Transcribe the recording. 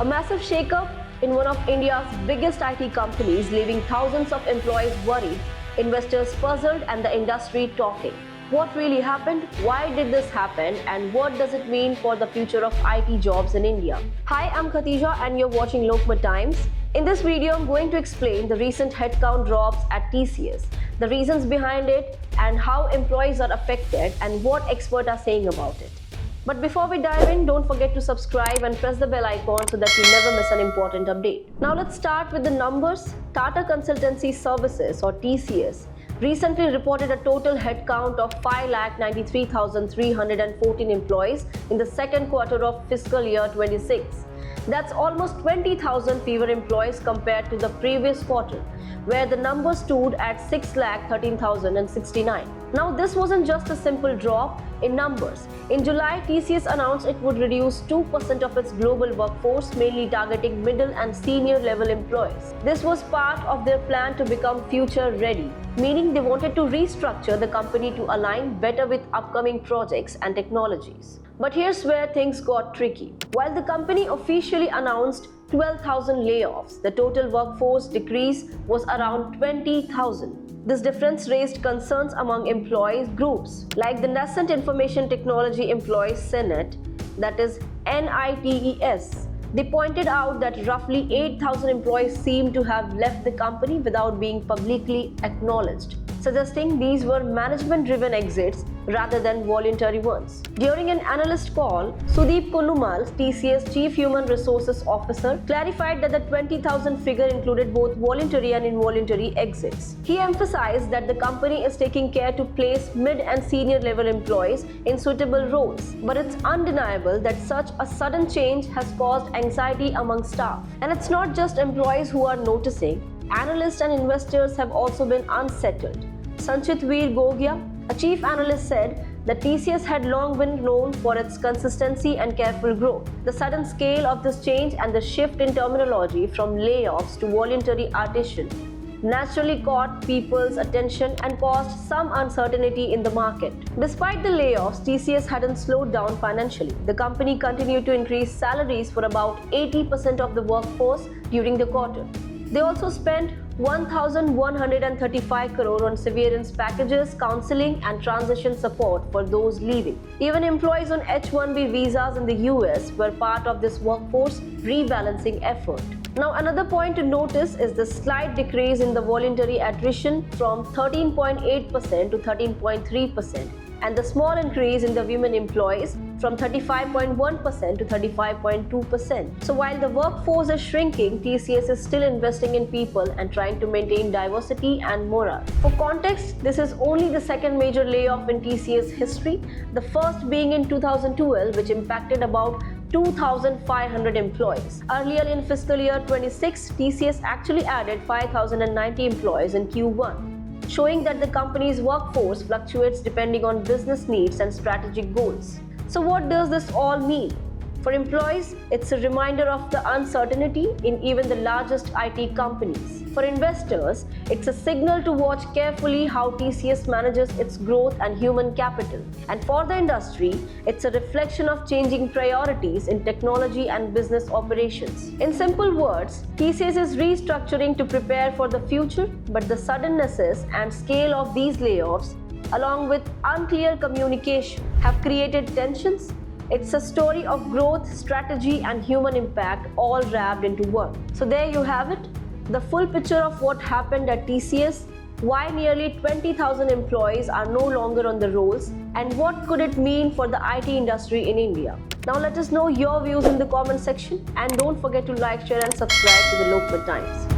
A massive shakeup in one of India's biggest IT companies, leaving thousands of employees worried, investors puzzled, and the industry talking. What really happened? Why did this happen? And what does it mean for the future of IT jobs in India? Hi, I'm Khatija and you're watching Lokmat Times. In this video, I'm going to explain the recent headcount drops at TCS, the reasons behind it, and how employees are affected and what experts are saying about it. But before we dive in, don't forget to subscribe and press the bell icon so that you never miss an important update. Now let's start with the numbers. Tata Consultancy Services, or TCS, recently reported a total headcount of 5,93,314 employees in the second quarter of fiscal year 26. That's almost 20,000 fewer employees compared to the previous quarter, where the number stood at 6,13,069. Now, this wasn't just a simple drop in numbers. In July, TCS announced it would reduce 2% of its global workforce, mainly targeting middle and senior level employees. This was part of their plan to become future ready, meaning they wanted to restructure the company to align better with upcoming projects and technologies. But here's where things got tricky. While the company officially announced 12,000 layoffs, the total workforce decrease was around 20,000. This difference raised concerns among employees groups like the Nascent Information Technology Employees Senate, that is NITES. They pointed out that roughly 8,000 employees seem to have left the company without being publicly acknowledged, suggesting these were management-driven exits rather than voluntary ones. During an analyst call, Sudeep Kunnumal, TCS Chief Human Resources Officer, clarified that the 20,000 figure included both voluntary and involuntary exits. He emphasized that the company is taking care to place mid and senior level employees in suitable roles, but it's undeniable that such a sudden change has caused anxiety among staff. And it's not just employees who are noticing. Analysts and investors have also been unsettled. Sanchit Veer Gogia, a chief analyst, said that TCS had long been known for its consistency and careful growth. The sudden scale of this change and the shift in terminology from layoffs to voluntary attrition naturally caught people's attention and caused some uncertainty in the market. Despite the layoffs, TCS hadn't slowed down financially. The company continued to increase salaries for about 80% of the workforce during the quarter. They also spent 1,135 crore on severance packages, counseling, and transition support for those leaving. Even employees on H-1B visas in the US were part of this workforce rebalancing effort. Now, another point to notice is the slight decrease in the voluntary attrition from 13.8% to 13.3%. and the small increase in the women employees from 35.1% to 35.2%. So while the workforce is shrinking, TCS is still investing in people and trying to maintain diversity and morale. For context, this is only the second major layoff in TCS history, the first being in 2012, which impacted about 2,500 employees. Earlier in fiscal year 26, TCS actually added 5,090 employees in Q1. Showing that the company's workforce fluctuates depending on business needs and strategic goals. So what does this all mean? For employees, it's a reminder of the uncertainty in even the largest IT companies. For investors, it's a signal to watch carefully how TCS manages its growth and human capital. And for the industry, it's a reflection of changing priorities in technology and business operations. In simple words, TCS is restructuring to prepare for the future, but the suddennesses and scale of these layoffs, along with unclear communication, have created tensions. It's a story of growth, strategy, and human impact all wrapped into one. So there you have it, the full picture of what happened at TCS, why nearly 20,000 employees are no longer on the rolls, and what could it mean for the IT industry in India. Now let us know your views in the comment section, and don't forget to like, share, and subscribe to the Lokmat Times.